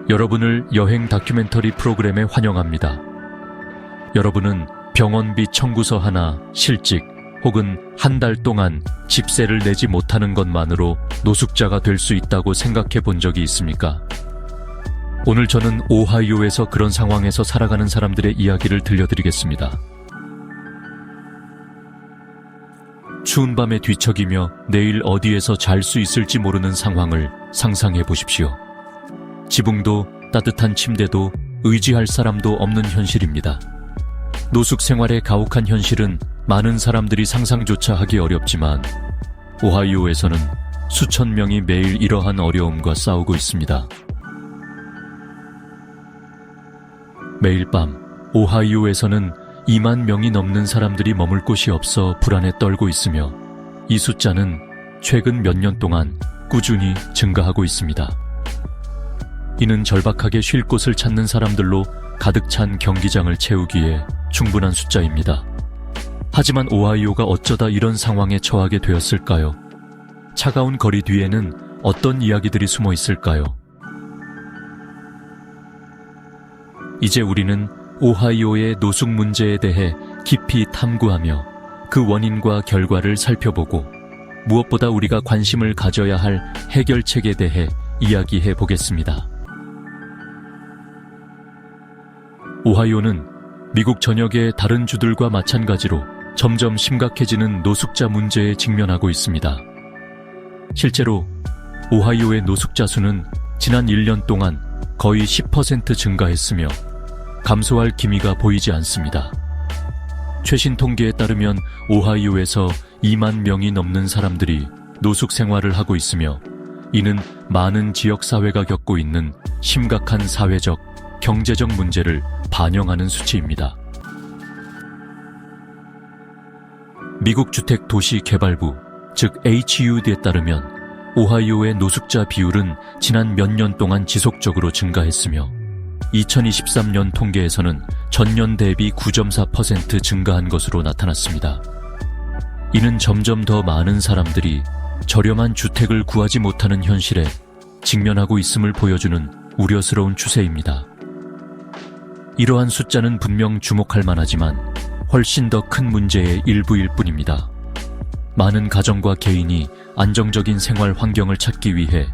여러분을 여행 다큐멘터리 프로그램에 환영합니다. 여러분은 병원비 청구서 하나, 실직 혹은 한 달 동안 집세를 내지 못하는 것만으로 노숙자가 될 수 있다고 생각해 본 적이 있습니까? 오늘 저는 오하이오에서 그런 상황에서 살아가는 사람들의 이야기를 들려드리겠습니다. 추운 밤에 뒤척이며 내일 어디에서 잘 수 있을지 모르는 상황을 상상해 보십시오. 지붕도 따뜻한 침대도 의지할 사람도 없는 현실입니다. 노숙 생활의 가혹한 현실은 많은 사람들이 상상조차 하기 어렵지만 오하이오에서는 수천 명이 매일 이러한 어려움과 싸우고 있습니다. 매일 밤 오하이오에서는 2만 명이 넘는 사람들이 머물 곳이 없어 불안에 떨고 있으며 이 숫자는 최근 몇 년 동안 꾸준히 증가하고 있습니다. 이는 절박하게 쉴 곳을 찾는 사람들로 가득 찬 경기장을 채우기에 충분한 숫자입니다. 하지만 오하이오가 어쩌다 이런 상황에 처하게 되었을까요? 차가운 거리 뒤에는 어떤 이야기들이 숨어 있을까요? 이제 우리는 오하이오의 노숙 문제에 대해 깊이 탐구하며 그 원인과 결과를 살펴보고 무엇보다 우리가 관심을 가져야 할 해결책에 대해 이야기해 보겠습니다. 오하이오는 미국 전역의 다른 주들과 마찬가지로 점점 심각해지는 노숙자 문제에 직면하고 있습니다. 실제로 오하이오의 노숙자 수는 지난 1년 동안 거의 10% 증가했으며 감소할 기미가 보이지 않습니다. 최신 통계에 따르면 오하이오에서 2만 명이 넘는 사람들이 노숙 생활을 하고 있으며 이는 많은 지역사회가 겪고 있는 심각한 사회적, 경제적 문제를 반영하는 수치입니다. 미국 주택도시개발부, 즉 HUD에 따르면 오하이오의 노숙자 비율은 지난 몇 년 동안 지속적으로 증가했으며 2023년 통계에서는 전년 대비 9.4% 증가한 것으로 나타났습니다. 이는 점점 더 많은 사람들이 저렴한 주택을 구하지 못하는 현실에 직면하고 있음을 보여주는 우려스러운 추세입니다. 이러한 숫자는 분명 주목할 만하지만 훨씬 더 큰 문제의 일부일 뿐입니다. 많은 가정과 개인이 안정적인 생활 환경을 찾기 위해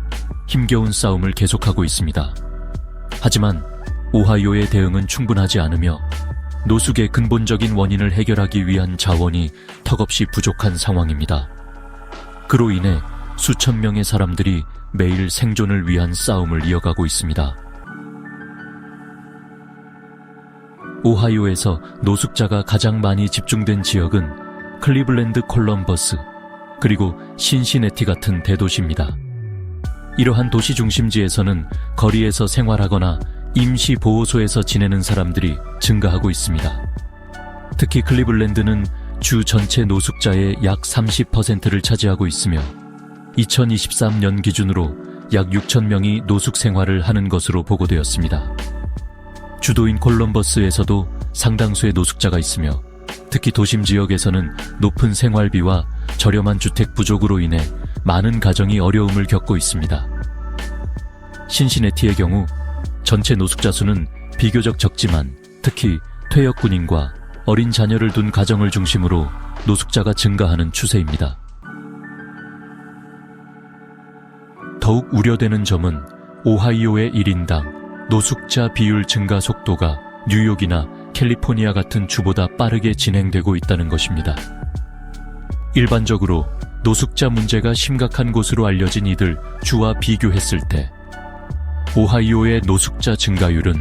힘겨운 싸움을 계속하고 있습니다. 하지만 오하이오의 대응은 충분하지 않으며 노숙의 근본적인 원인을 해결하기 위한 자원이 턱없이 부족한 상황입니다. 그로 인해 수천 명의 사람들이 매일 생존을 위한 싸움을 이어가고 있습니다. 오하이오에서 노숙자가 가장 많이 집중된 지역은 클리블랜드 콜럼버스, 그리고 신시내티 같은 대도시입니다. 이러한 도시 중심지에서는 거리에서 생활하거나 임시 보호소에서 지내는 사람들이 증가하고 있습니다. 특히 클리블랜드는 주 전체 노숙자의 약 30%를 차지하고 있으며 2023년 기준으로 약 6천 명이 노숙 생활을 하는 것으로 보고되었습니다. 주도인 콜럼버스에서도 상당수의 노숙자가 있으며 특히 도심 지역에서는 높은 생활비와 저렴한 주택 부족으로 인해 많은 가정이 어려움을 겪고 있습니다. 신시내티의 경우 전체 노숙자 수는 비교적 적지만 특히 퇴역 군인과 어린 자녀를 둔 가정을 중심으로 노숙자가 증가하는 추세입니다. 더욱 우려되는 점은 오하이오의 1인당 노숙자 비율 증가 속도가 뉴욕이나 캘리포니아 같은 주보다 빠르게 진행되고 있다는 것입니다. 일반적으로 노숙자 문제가 심각한 곳으로 알려진 이들 주와 비교했을 때 오하이오의 노숙자 증가율은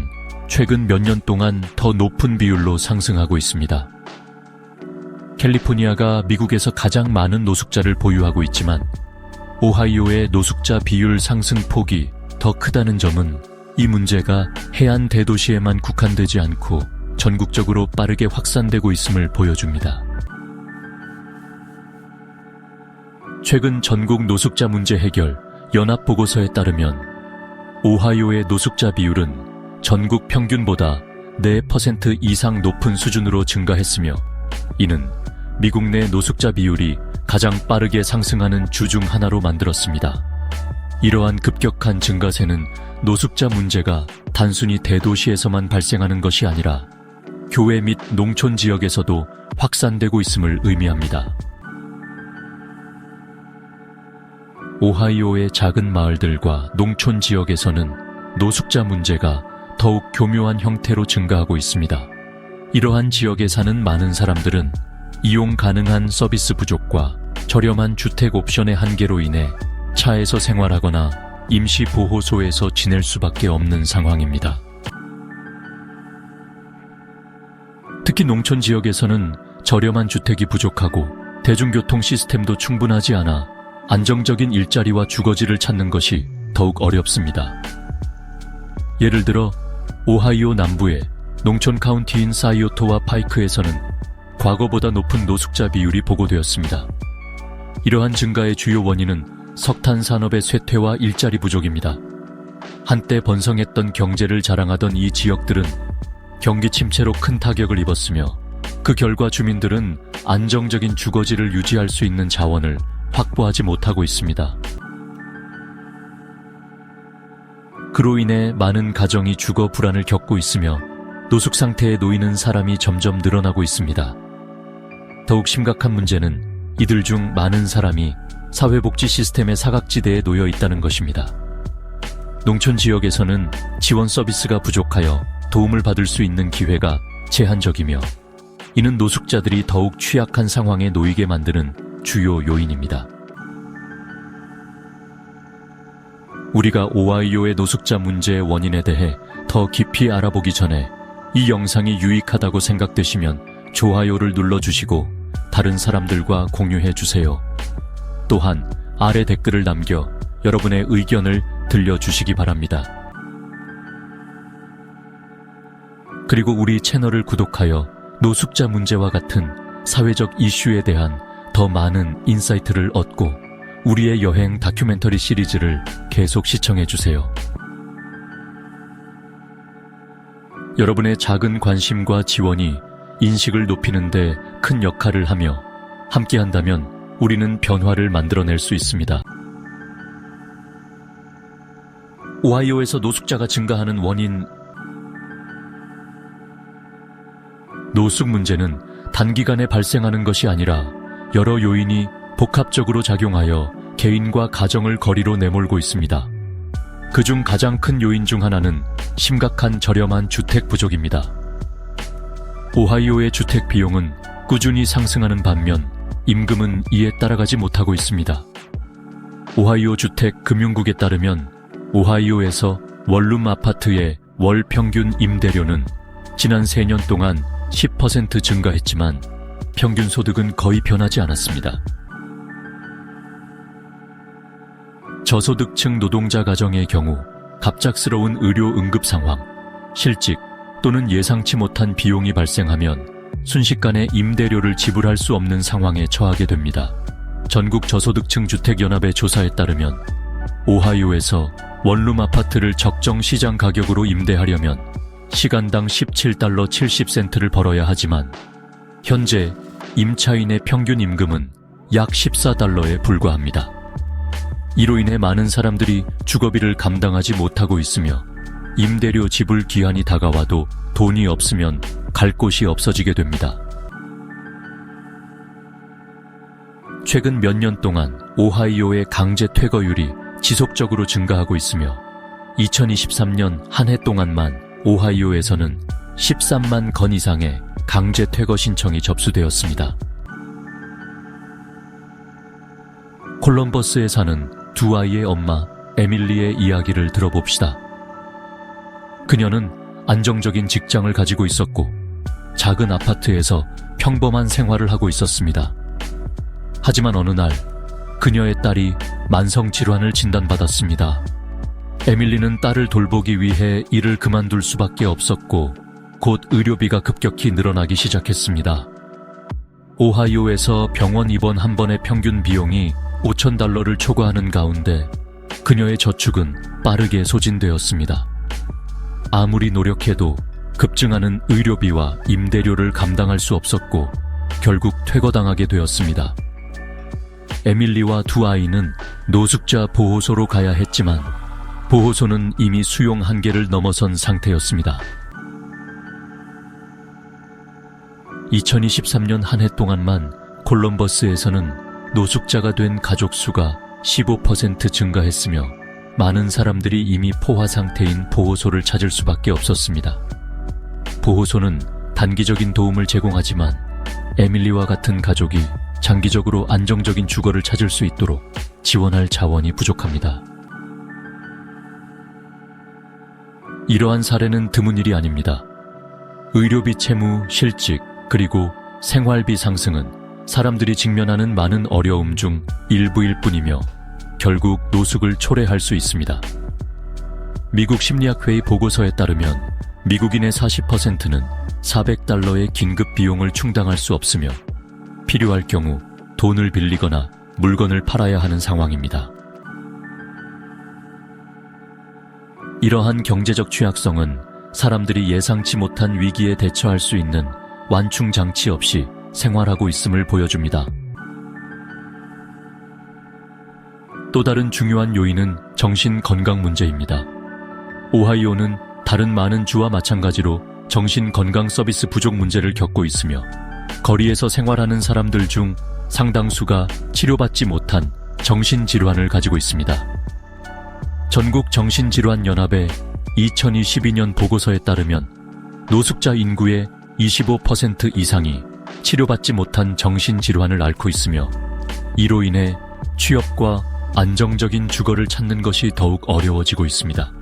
최근 몇 년 동안 더 높은 비율로 상승하고 있습니다. 캘리포니아가 미국에서 가장 많은 노숙자를 보유하고 있지만 오하이오의 노숙자 비율 상승 폭이 더 크다는 점은 이 문제가 해안 대도시에만 국한되지 않고 전국적으로 빠르게 확산되고 있음을 보여줍니다. 최근 전국 노숙자 문제 해결 연합보고서에 따르면 오하이오의 노숙자 비율은 전국 평균보다 4% 이상 높은 수준으로 증가했으며 이는 미국 내 노숙자 비율이 가장 빠르게 상승하는 주 중 하나로 만들었습니다. 이러한 급격한 증가세는 노숙자 문제가 단순히 대도시에서만 발생하는 것이 아니라 교외 및 농촌 지역에서도 확산되고 있음을 의미합니다. 오하이오의 작은 마을들과 농촌 지역에서는 노숙자 문제가 더욱 교묘한 형태로 증가하고 있습니다. 이러한 지역에 사는 많은 사람들은 이용 가능한 서비스 부족과 저렴한 주택 옵션의 한계로 인해 차에서 생활하거나 임시 보호소에서 지낼 수밖에 없는 상황입니다. 특히 농촌 지역에서는 저렴한 주택이 부족하고 대중교통 시스템도 충분하지 않아 안정적인 일자리와 주거지를 찾는 것이 더욱 어렵습니다. 예를 들어 오하이오 남부의 농촌 카운티인 사이오토와 파이크에서는 과거보다 높은 노숙자 비율이 보고되었습니다. 이러한 증가의 주요 원인은 석탄 산업의 쇠퇴와 일자리 부족입니다. 한때 번성했던 경제를 자랑하던 이 지역들은 경기 침체로 큰 타격을 입었으며 그 결과 주민들은 안정적인 주거지를 유지할 수 있는 자원을 확보하지 못하고 있습니다. 그로 인해 많은 가정이 주거 불안을 겪고 있으며 노숙 상태에 놓이는 사람이 점점 늘어나고 있습니다. 더욱 심각한 문제는 이들 중 많은 사람이 사회복지 시스템의 사각지대에 놓여 있다는 것입니다. 농촌 지역에서는 지원 서비스가 부족하여 도움을 받을 수 있는 기회가 제한적이며 이는 노숙자들이 더욱 취약한 상황에 놓이게 만드는 주요 요인입니다. 우리가 오하이오의 노숙자 문제의 원인에 대해 더 깊이 알아보기 전에 이 영상이 유익하다고 생각되시면 좋아요를 눌러주시고 다른 사람들과 공유해주세요. 또한 아래 댓글을 남겨 여러분의 의견을 들려주시기 바랍니다. 그리고 우리 채널을 구독하여 노숙자 문제와 같은 사회적 이슈에 대한 더 많은 인사이트를 얻고 우리의 여행 다큐멘터리 시리즈를 계속 시청해주세요. 여러분의 작은 관심과 지원이 인식을 높이는 데 큰 역할을 하며 함께한다면 우리는 변화를 만들어낼 수 있습니다. 오하이오에서 노숙자가 증가하는 원인. 노숙 문제는 단기간에 발생하는 것이 아니라 여러 요인이 복합적으로 작용하여 개인과 가정을 거리로 내몰고 있습니다. 그중 가장 큰 요인 중 하나는 심각한 저렴한 주택 부족입니다. 오하이오의 주택 비용은 꾸준히 상승하는 반면 임금은 이에 따라가지 못하고 있습니다. 오하이오 주택 금융국에 따르면 오하이오에서 원룸 아파트의 월 평균 임대료는 지난 4년 동안 10% 증가했지만 평균 소득은 거의 변하지 않았습니다. 저소득층 노동자 가정의 경우 갑작스러운 의료 응급 상황, 실직 또는 예상치 못한 비용이 발생하면 순식간에 임대료를 지불할 수 없는 상황에 처하게 됩니다. 전국 저소득층 주택연합의 조사에 따르면 오하이오에서 원룸 아파트를 적정 시장 가격으로 임대하려면 시간당 17달러 70센트를 벌어야 하지만 현재 임차인의 평균 임금은 약 14달러에 불과합니다. 이로 인해 많은 사람들이 주거비를 감당하지 못하고 있으며 임대료 지불 기한이 다가와도 돈이 없으면 갈 곳이 없어지게 됩니다. 최근 몇 년 동안 오하이오의 강제 퇴거율이 지속적으로 증가하고 있으며 2023년 한 해 동안만 오하이오에서는 13만 건 이상의 강제 퇴거 신청이 접수되었습니다. 콜럼버스에 사는 두 아이의 엄마 에밀리의 이야기를 들어봅시다. 그녀는 안정적인 직장을 가지고 있었고 작은 아파트에서 평범한 생활을 하고 있었습니다. 하지만 어느 날 그녀의 딸이 만성질환을 진단받았습니다. 에밀리는 딸을 돌보기 위해 일을 그만둘 수밖에 없었고 곧 의료비가 급격히 늘어나기 시작했습니다. 오하이오에서 병원 입원 한 번의 평균 비용이 $5,000를 초과하는 가운데 그녀의 저축은 빠르게 소진되었습니다. 아무리 노력해도 급증하는 의료비와 임대료를 감당할 수 없었고 결국 퇴거당하게 되었습니다. 에밀리와 두 아이는 노숙자 보호소로 가야 했지만 보호소는 이미 수용 한계를 넘어선 상태였습니다. 2023년 한 해 동안만 콜럼버스에서는 노숙자가 된 가족 수가 15% 증가했으며 많은 사람들이 이미 포화 상태인 보호소를 찾을 수밖에 없었습니다. 보호소는 단기적인 도움을 제공하지만 에밀리와 같은 가족이 장기적으로 안정적인 주거를 찾을 수 있도록 지원할 자원이 부족합니다. 이러한 사례는 드문 일이 아닙니다. 의료비 채무, 실직, 그리고 생활비 상승은 사람들이 직면하는 많은 어려움 중 일부일 뿐이며 결국 노숙을 초래할 수 있습니다. 미국 심리학회의 보고서에 따르면 미국인의 40%는 $400의 긴급 비용을 충당할 수 없으며 필요할 경우 돈을 빌리거나 물건을 팔아야 하는 상황입니다. 이러한 경제적 취약성은 사람들이 예상치 못한 위기에 대처할 수 있는 완충 장치 없이 생활하고 있음을 보여줍니다. 또 다른 중요한 요인은 정신 건강 문제입니다. 오하이오는 다른 많은 주와 마찬가지로 정신 건강 서비스 부족 문제를 겪고 있으며 거리에서 생활하는 사람들 중 상당수가 치료받지 못한 정신질환을 가지고 있습니다. 전국 정신질환연합의 2022년 보고서에 따르면 노숙자 인구의 25% 이상이 치료받지 못한 정신질환을 앓고 있으며 이로 인해 취업과 안정적인 주거를 찾는 것이 더욱 어려워지고 있습니다.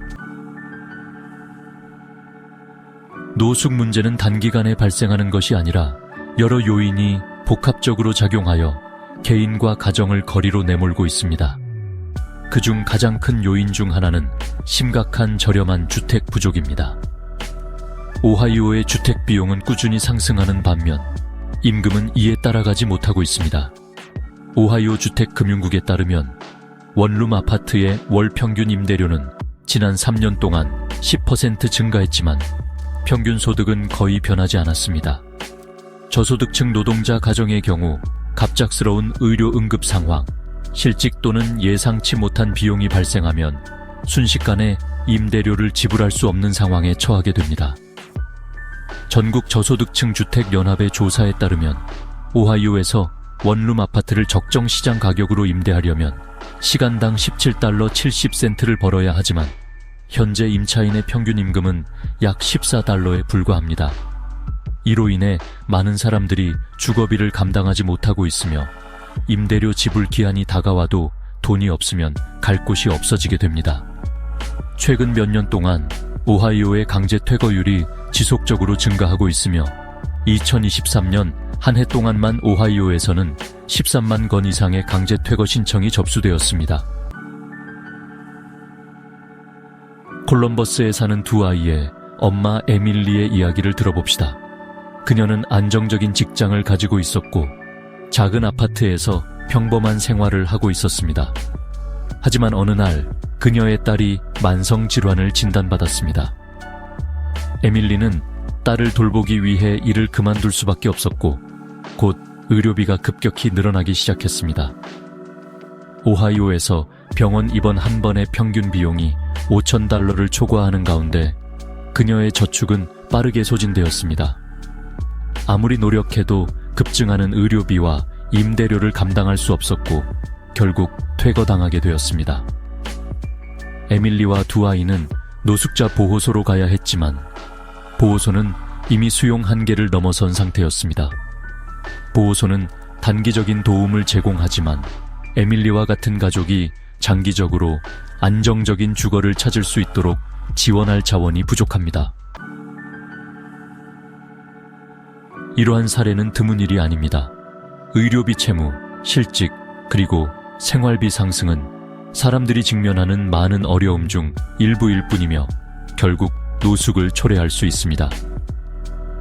노숙 문제는 단기간에 발생하는 것이 아니라 여러 요인이 복합적으로 작용하여 개인과 가정을 거리로 내몰고 있습니다. 그중 가장 큰 요인 중 하나는 심각한 저렴한 주택 부족입니다. 오하이오의 주택 비용은 꾸준히 상승하는 반면 임금은 이에 따라가지 못하고 있습니다. 오하이오 주택금융국에 따르면 원룸 아파트의 월 평균 임대료는 지난 3년 동안 10% 증가했지만 평균 소득은 거의 변하지 않았습니다. 저소득층 노동자 가정의 경우 갑작스러운 의료 응급 상황, 실직 또는 예상치 못한 비용이 발생하면 순식간에 임대료를 지불할 수 없는 상황에 처하게 됩니다. 전국 저소득층 주택연합의 조사에 따르면 오하이오에서 원룸 아파트를 적정 시장 가격으로 임대하려면 시간당 $17 70센트를 벌어야 하지만 현재 임차인의 평균 임금은 약 $14에 불과합니다. 이로 인해 많은 사람들이 주거비를 감당하지 못하고 있으며 임대료 지불 기한이 다가와도 돈이 없으면 갈 곳이 없어지게 됩니다. 최근 몇 년 동안 오하이오의 강제 퇴거율이 지속적으로 증가하고 있으며 2023년 한 해 동안만 오하이오에서는 13만 건 이상의 강제 퇴거 신청이 접수되었습니다. 콜럼버스에 사는 두 아이의 엄마 에밀리의 이야기를 들어봅시다. 그녀는 안정적인 직장을 가지고 있었고 작은 아파트에서 평범한 생활을 하고 있었습니다. 하지만 어느 날 그녀의 딸이 만성질환을 진단받았습니다. 에밀리는 딸을 돌보기 위해 일을 그만둘 수밖에 없었고 곧 의료비가 급격히 늘어나기 시작했습니다. 오하이오에서 병원 입원 한 번의 평균 비용이 $5,000를 초과하는 가운데 그녀의 저축은 빠르게 소진되었습니다. 아무리 노력해도 급증하는 의료비와 임대료를 감당할 수 없었고 결국 퇴거당하게 되었습니다. 에밀리와 두 아이는 노숙자 보호소로 가야 했지만 보호소는 이미 수용 한계를 넘어선 상태였습니다. 보호소는 단기적인 도움을 제공하지만 에밀리와 같은 가족이 장기적으로 안정적인 주거를 찾을 수 있도록 지원할 자원이 부족합니다. 이러한 사례는 드문 일이 아닙니다. 의료비 채무, 실직, 그리고 생활비 상승은 사람들이 직면하는 많은 어려움 중 일부일 뿐이며 결국 노숙을 초래할 수 있습니다.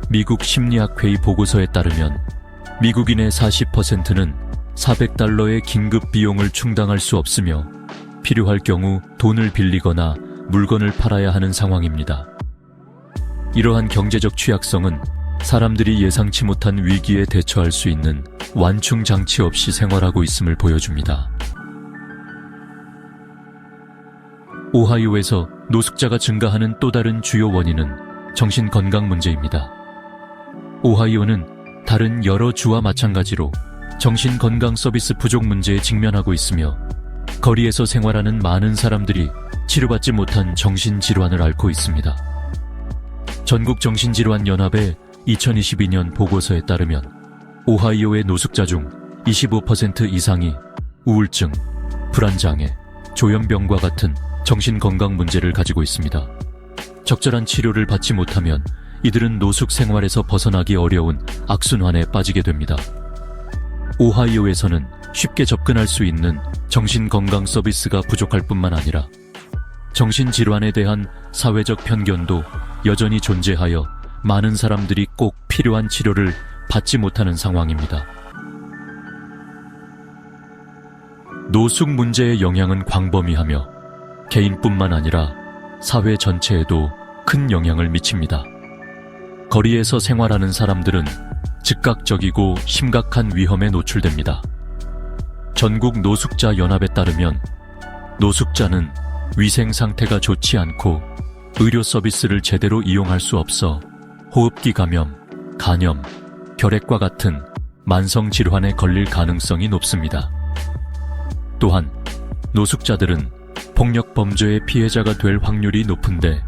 미국 심리학회의 보고서에 따르면 미국인의 40%는 $400의 긴급 비용을 충당할 수 없으며 필요할 경우 돈을 빌리거나 물건을 팔아야 하는 상황입니다. 이러한 경제적 취약성은 사람들이 예상치 못한 위기에 대처할 수 있는 완충 장치 없이 생활하고 있음을 보여줍니다. 오하이오에서 노숙자가 증가하는 또 다른 주요 원인은 정신건강 문제입니다. 오하이오는 다른 여러 주와 마찬가지로 정신건강 서비스 부족 문제에 직면하고 있으며 거리에서 생활하는 많은 사람들이 치료받지 못한 정신질환을 앓고 있습니다. 전국정신질환연합의 2022년 보고서에 따르면 오하이오의 노숙자 중 25% 이상이 우울증, 불안장애, 조현병과 같은 정신건강 문제를 가지고 있습니다. 적절한 치료를 받지 못하면 이들은 노숙 생활에서 벗어나기 어려운 악순환에 빠지게 됩니다. 오하이오에서는 쉽게 접근할 수 있는 정신건강 서비스가 부족할 뿐만 아니라 정신질환에 대한 사회적 편견도 여전히 존재하여 많은 사람들이 꼭 필요한 치료를 받지 못하는 상황입니다. 노숙 문제의 영향은 광범위하며 개인뿐만 아니라 사회 전체에도 큰 영향을 미칩니다. 거리에서 생활하는 사람들은 즉각적이고 심각한 위험에 노출됩니다. 전국 노숙자 연합에 따르면 노숙자는 위생 상태가 좋지 않고 의료 서비스를 제대로 이용할 수 없어 호흡기 감염, 간염, 결핵과 같은 만성 질환에 걸릴 가능성이 높습니다. 또한 노숙자들은 폭력 범죄의 피해자가 될 확률이 높은데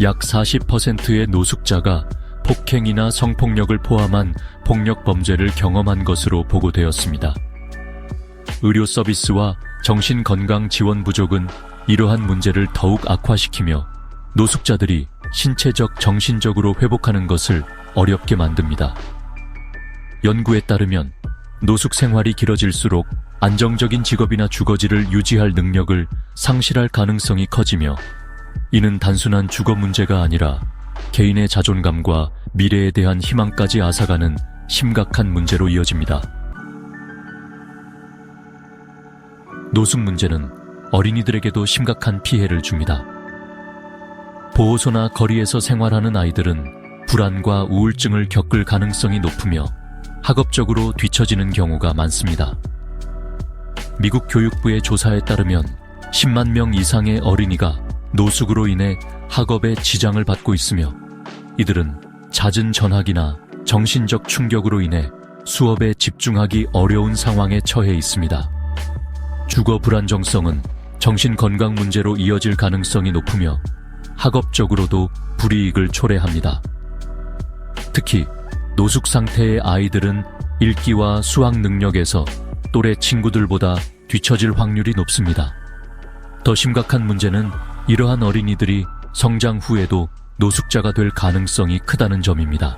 약 40%의 노숙자가 폭행이나 성폭력을 포함한 폭력 범죄를 경험한 것으로 보고되었습니다. 의료 서비스와 정신건강 지원 부족은 이러한 문제를 더욱 악화시키며 노숙자들이 신체적, 정신적으로 회복하는 것을 어렵게 만듭니다. 연구에 따르면 노숙 생활이 길어질수록 안정적인 직업이나 주거지를 유지할 능력을 상실할 가능성이 커지며 이는 단순한 주거 문제가 아니라 개인의 자존감과 미래에 대한 희망까지 앗아가는 심각한 문제로 이어집니다. 노숙 문제는 어린이들에게도 심각한 피해를 줍니다. 보호소나 거리에서 생활하는 아이들은 불안과 우울증을 겪을 가능성이 높으며 학업적으로 뒤처지는 경우가 많습니다. 미국 교육부의 조사에 따르면 10만 명 이상의 어린이가 노숙으로 인해 학업에 지장을 받고 있으며 이들은 잦은 전학이나 정신적 충격으로 인해 수업에 집중하기 어려운 상황에 처해 있습니다. 주거 불안정성은 정신건강 문제로 이어질 가능성이 높으며 학업적으로도 불이익을 초래합니다. 특히 노숙 상태의 아이들은 읽기와 수학 능력에서 또래 친구들보다 뒤처질 확률이 높습니다. 더 심각한 문제는 이러한 어린이들이 성장 후에도 노숙자가 될 가능성이 크다는 점입니다.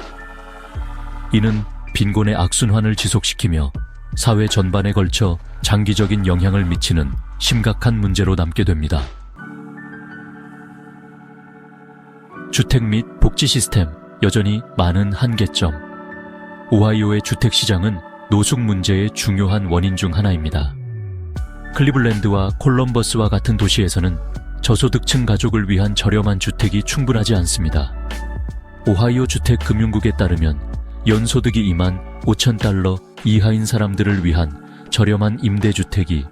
이는 빈곤의 악순환을 지속시키며 사회 전반에 걸쳐 장기적인 영향을 미치는 심각한 문제로 남게 됩니다. 주택 및 복지 시스템, 여전히 많은 한계점. 오하이오의 주택 시장은 노숙 문제의 중요한 원인 중 하나입니다. 클리블랜드와 콜럼버스와 같은 도시에서는 저소득층 가족을 위한 저렴한 주택이 충분하지 않습니다. 오하이오 주택금융국에 따르면 연소득이 2만 5천 달러 이하인 사람들을 위한 저렴한 임대주택이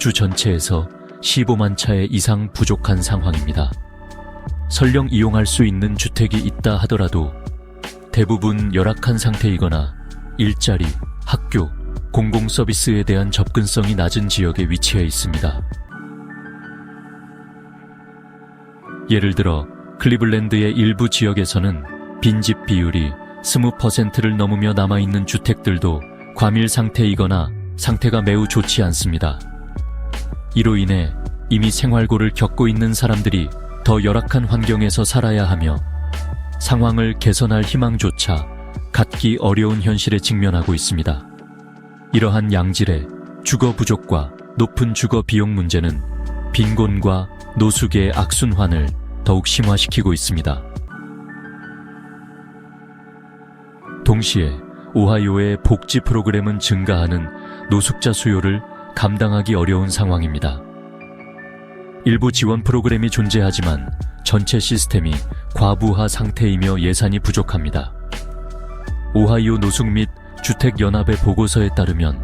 주 전체에서 15만 차례 이상 부족한 상황입니다. 설령 이용할 수 있는 주택이 있다 하더라도 대부분 열악한 상태이거나 일자리, 학교, 공공서비스에 대한 접근성이 낮은 지역에 위치해 있습니다. 예를 들어 클리블랜드의 일부 지역에서는 빈집 비율이 20%를 넘으며 남아있는 주택들도 과밀 상태이거나 상태가 매우 좋지 않습니다. 이로 인해 이미 생활고를 겪고 있는 사람들이 더 열악한 환경에서 살아야 하며 상황을 개선할 희망조차 갖기 어려운 현실에 직면하고 있습니다. 이러한 양질의 주거 부족과 높은 주거 비용 문제는 빈곤과 노숙의 악순환을 더욱 심화시키고 있습니다. 동시에 오하이오의 복지 프로그램은 증가하는 노숙자 수요를 감당하기 어려운 상황입니다. 일부 지원 프로그램이 존재하지만 전체 시스템이 과부하 상태이며 예산이 부족합니다. 오하이오 노숙 및 주택연합의 보고서에 따르면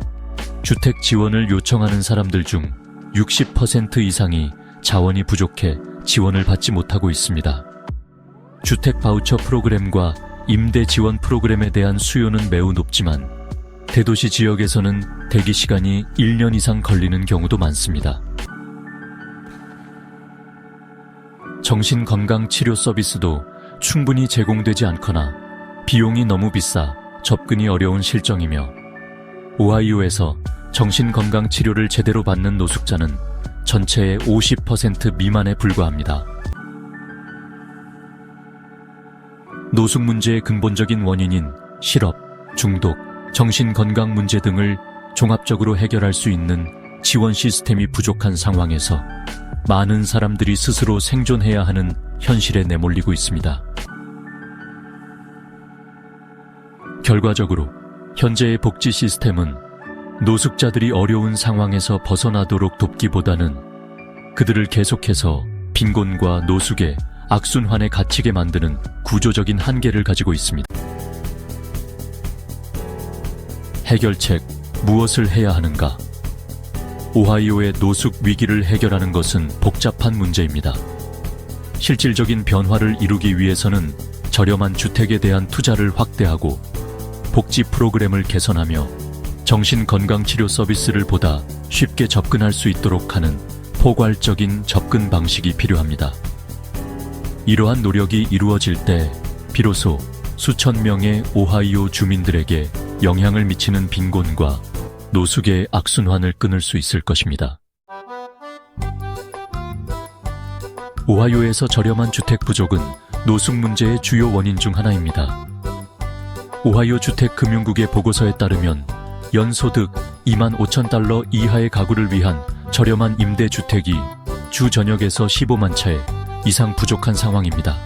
주택 지원을 요청하는 사람들 중 60% 이상이 자원이 부족해 지원을 받지 못하고 있습니다. 주택 바우처 프로그램과 임대 지원 프로그램에 대한 수요는 매우 높지만 대도시 지역에서는 대기 시간이 1년 이상 걸리는 경우도 많습니다. 정신건강치료 서비스도 충분히 제공되지 않거나 비용이 너무 비싸 접근이 어려운 실정이며 오하이오에서 정신건강치료를 제대로 받는 노숙자는 전체의 50% 미만에 불과합니다. 노숙 문제의 근본적인 원인인 실업, 중독, 정신건강 문제 등을 종합적으로 해결할 수 있는 지원 시스템이 부족한 상황에서 많은 사람들이 스스로 생존해야 하는 현실에 내몰리고 있습니다. 결과적으로 현재의 복지 시스템은 노숙자들이 어려운 상황에서 벗어나도록 돕기보다는 그들을 계속해서 빈곤과 노숙의 악순환에 갇히게 만드는 구조적인 한계를 가지고 있습니다. 해결책, 무엇을 해야 하는가? 오하이오의 노숙 위기를 해결하는 것은 복잡한 문제입니다. 실질적인 변화를 이루기 위해서는 저렴한 주택에 대한 투자를 확대하고 복지 프로그램을 개선하며 정신건강치료 서비스를 보다 쉽게 접근할 수 있도록 하는 포괄적인 접근 방식이 필요합니다. 이러한 노력이 이루어질 때 비로소 수천 명의 오하이오 주민들에게 영향을 미치는 빈곤과 노숙의 악순환을 끊을 수 있을 것입니다. 오하이오에서 저렴한 주택 부족은 노숙 문제의 주요 원인 중 하나입니다. 오하이오 주택금융국의 보고서에 따르면 연소득 25,000달러 이하의 가구를 위한 저렴한 임대주택이 주 전역에서 15만 채 이상 부족한 상황입니다.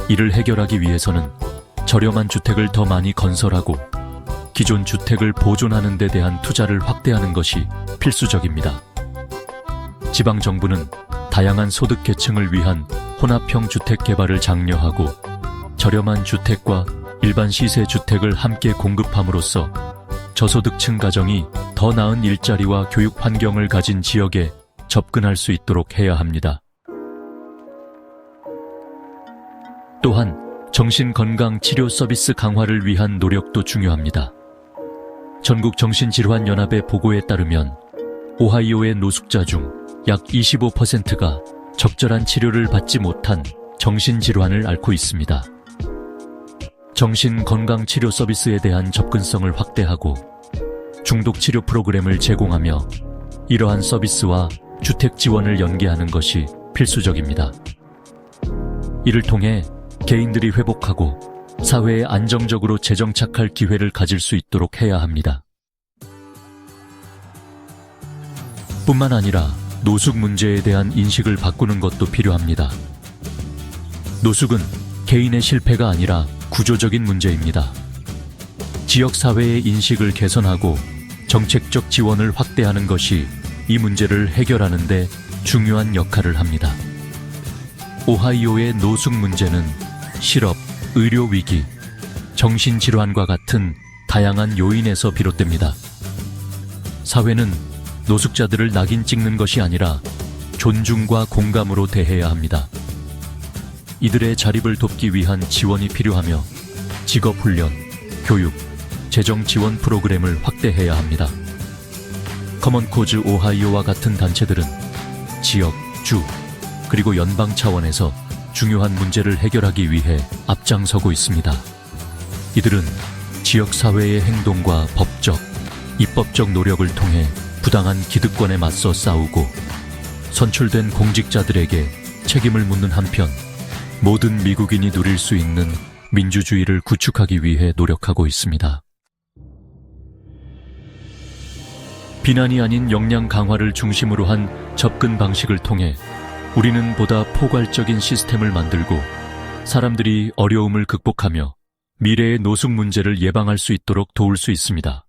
이를 해결하기 위해서는 저렴한 주택을 더 많이 건설하고 기존 주택을 보존하는 데 대한 투자를 확대하는 것이 필수적입니다. 지방정부는 다양한 소득 계층을 위한 혼합형 주택 개발을 장려하고 저렴한 주택과 일반 시세 주택을 함께 공급함으로써 저소득층 가정이 더 나은 일자리와 교육 환경을 가진 지역에 접근할 수 있도록 해야 합니다. 또한 정신건강 치료 서비스 강화를 위한 노력도 중요합니다. 전국정신질환연합의 보고에 따르면 오하이오의 노숙자 중 약 25%가 적절한 치료를 받지 못한 정신질환을 앓고 있습니다. 정신건강치료 서비스에 대한 접근성을 확대하고 중독치료 프로그램을 제공하며 이러한 서비스와 주택 지원을 연계하는 것이 필수적입니다. 이를 통해 개인들이 회복하고 사회에 안정적으로 재정착할 기회를 가질 수 있도록 해야 합니다. 뿐만 아니라 노숙 문제에 대한 인식을 바꾸는 것도 필요합니다. 노숙은 개인의 실패가 아니라 구조적인 문제입니다. 지역사회의 인식을 개선하고 정책적 지원을 확대하는 것이 이 문제를 해결하는 데 중요한 역할을 합니다. 오하이오의 노숙 문제는 실업, 의료위기, 정신질환과 같은 다양한 요인에서 비롯됩니다. 사회는 노숙자들을 낙인 찍는 것이 아니라 존중과 공감으로 대해야 합니다. 이들의 자립을 돕기 위한 지원이 필요하며 직업훈련, 교육, 재정 지원 프로그램을 확대해야 합니다. 커먼코즈 오하이오와 같은 단체들은 지역, 주, 그리고 연방 차원에서 중요한 문제를 해결하기 위해 앞장서고 있습니다. 이들은 지역사회의 행동과 법적, 입법적 노력을 통해 부당한 기득권에 맞서 싸우고 선출된 공직자들에게 책임을 묻는 한편 모든 미국인이 누릴 수 있는 민주주의를 구축하기 위해 노력하고 있습니다. 비난이 아닌 역량 강화를 중심으로 한 접근 방식을 통해 우리는 보다 포괄적인 시스템을 만들고 사람들이 어려움을 극복하며 미래의 노숙 문제를 예방할 수 있도록 도울 수 있습니다.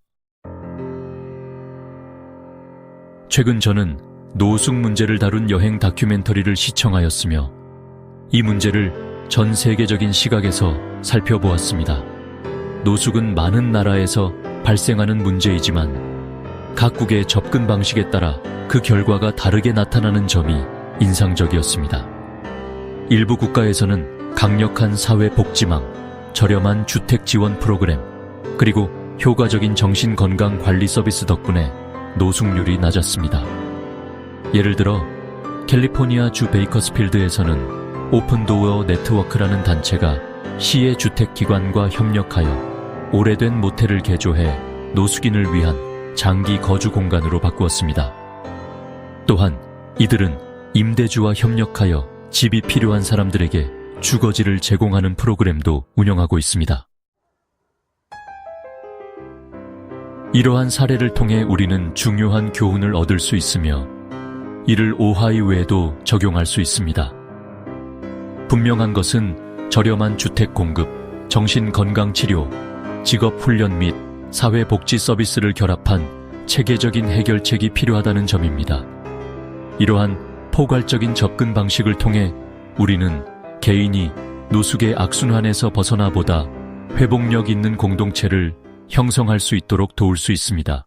최근 저는 노숙 문제를 다룬 여행 다큐멘터리를 시청하였으며 이 문제를 전 세계적인 시각에서 살펴보았습니다. 노숙은 많은 나라에서 발생하는 문제이지만 각국의 접근 방식에 따라 그 결과가 다르게 나타나는 점이 인상적이었습니다. 일부 국가에서는 강력한 사회복지망, 저렴한 주택 지원 프로그램, 그리고 효과적인 정신건강 관리 서비스 덕분에 노숙률이 낮았습니다. 예를 들어 캘리포니아 주 베이커스필드에서는 오픈도어 네트워크라는 단체가 시의 주택기관과 협력하여 오래된 모텔을 개조해 노숙인을 위한 장기 거주 공간으로 바꾸었습니다. 또한 이들은 임대주와 협력하여 집이 필요한 사람들에게 주거지를 제공하는 프로그램도 운영하고 있습니다. 이러한 사례를 통해 우리는 중요한 교훈을 얻을 수 있으며 이를 오하이오에도 적용할 수 있습니다. 분명한 것은 저렴한 주택 공급, 정신건강치료, 직업훈련 및 사회복지 서비스를 결합한 체계적인 해결책이 필요하다는 점입니다. 이러한 포괄적인 접근 방식을 통해 우리는 개인이 노숙의 악순환에서 벗어나 보다 회복력 있는 공동체를 형성할 수 있도록 도울 수 있습니다.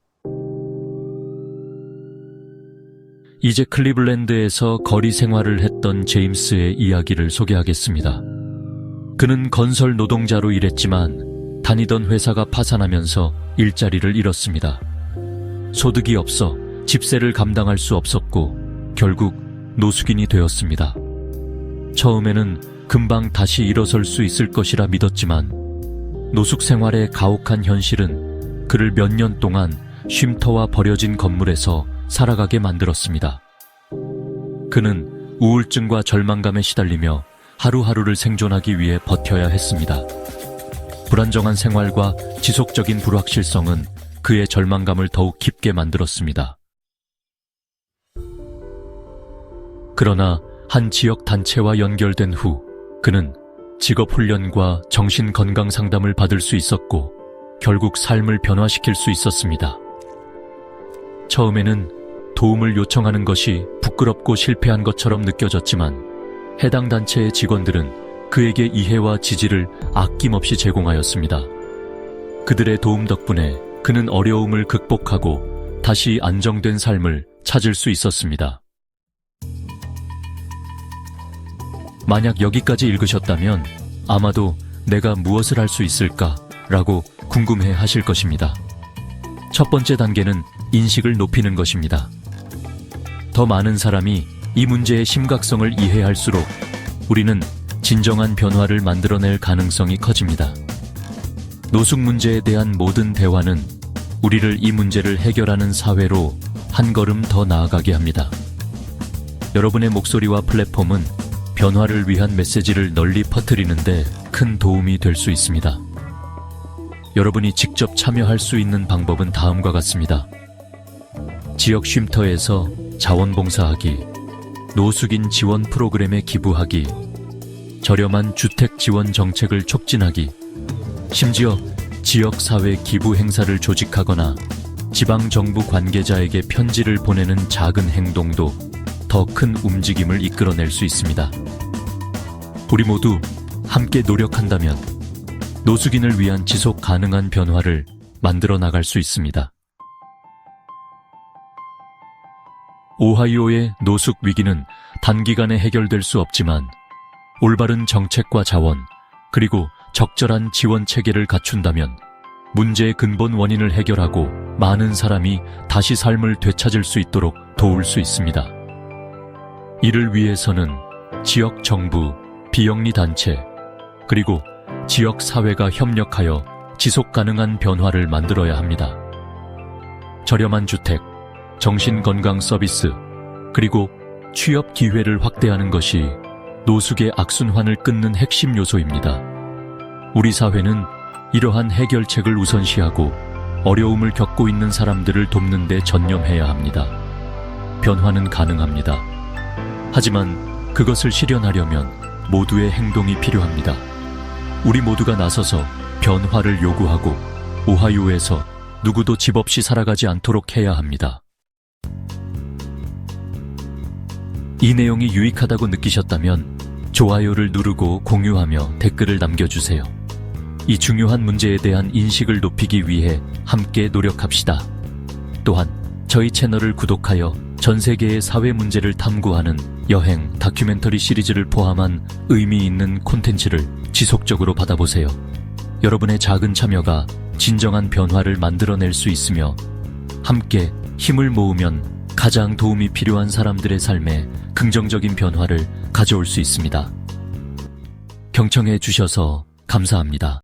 이제 클리블랜드에서 거리 생활을 했던 제임스의 이야기를 소개하겠습니다. 그는 건설 노동자로 일했지만 다니던 회사가 파산하면서 일자리를 잃었습니다. 소득이 없어 집세를 감당할 수 없었고 결국 노숙인이 되었습니다. 처음에는 금방 다시 일어설 수 있을 것이라 믿었지만 노숙 생활의 가혹한 현실은 그를 몇 년 동안 쉼터와 버려진 건물에서 살아가게 만들었습니다. 그는 우울증과 절망감에 시달리며 하루하루를 생존하기 위해 버텨야 했습니다. 불안정한 생활과 지속적인 불확실성은 그의 절망감을 더욱 깊게 만들었습니다. 그러나 한 지역 단체와 연결된 후 그는 직업훈련과 정신건강 상담을 받을 수 있었고 결국 삶을 변화시킬 수 있었습니다. 처음에는 도움을 요청하는 것이 부끄럽고 실패한 것처럼 느껴졌지만 해당 단체의 직원들은 그에게 이해와 지지를 아낌없이 제공하였습니다. 그들의 도움 덕분에 그는 어려움을 극복하고 다시 안정된 삶을 찾을 수 있었습니다. 만약 여기까지 읽으셨다면 아마도 내가 무엇을 할 수 있을까? 라고 궁금해 하실 것입니다. 첫 번째 단계는 인식을 높이는 것입니다. 더 많은 사람이 이 문제의 심각성을 이해할수록 우리는 진정한 변화를 만들어낼 가능성이 커집니다. 노숙 문제에 대한 모든 대화는 우리를 이 문제를 해결하는 사회로 한 걸음 더 나아가게 합니다. 여러분의 목소리와 플랫폼은 변화를 위한 메시지를 널리 퍼뜨리는데 큰 도움이 될 수 있습니다. 여러분이 직접 참여할 수 있는 방법은 다음과 같습니다. 지역 쉼터에서 자원봉사하기, 노숙인 지원 프로그램에 기부하기, 저렴한 주택 지원 정책을 촉진하기, 심지어 지역사회 기부 행사를 조직하거나 지방정부 관계자에게 편지를 보내는 작은 행동도 더 큰 움직임을 이끌어낼 수 있습니다. 우리 모두 함께 노력한다면 노숙인을 위한 지속 가능한 변화를 만들어 나갈 수 있습니다. 오하이오의 노숙 위기는 단기간에 해결될 수 없지만 올바른 정책과 자원, 그리고 적절한 지원 체계를 갖춘다면 문제의 근본 원인을 해결하고 많은 사람이 다시 삶을 되찾을 수 있도록 도울 수 있습니다. 이를 위해서는 지역 정부, 비영리 단체, 그리고 지역 사회가 협력하여 지속 가능한 변화를 만들어야 합니다. 저렴한 주택, 정신건강 서비스, 그리고 취업 기회를 확대하는 것이 노숙의 악순환을 끊는 핵심 요소입니다. 우리 사회는 이러한 해결책을 우선시하고 어려움을 겪고 있는 사람들을 돕는 데 전념해야 합니다. 변화는 가능합니다. 하지만 그것을 실현하려면 모두의 행동이 필요합니다. 우리 모두가 나서서 변화를 요구하고 오하이오에서 누구도 집 없이 살아가지 않도록 해야 합니다. 이 내용이 유익하다고 느끼셨다면 좋아요를 누르고 공유하며 댓글을 남겨주세요. 이 중요한 문제에 대한 인식을 높이기 위해 함께 노력합시다. 또한 저희 채널을 구독하여 전 세계의 사회 문제를 탐구하는 여행, 다큐멘터리 시리즈를 포함한 의미 있는 콘텐츠를 지속적으로 받아보세요. 여러분의 작은 참여가 진정한 변화를 만들어낼 수 있으며 함께 힘을 모으면 가장 도움이 필요한 사람들의 삶에 긍정적인 변화를 가져올 수 있습니다. 경청해 주셔서 감사합니다.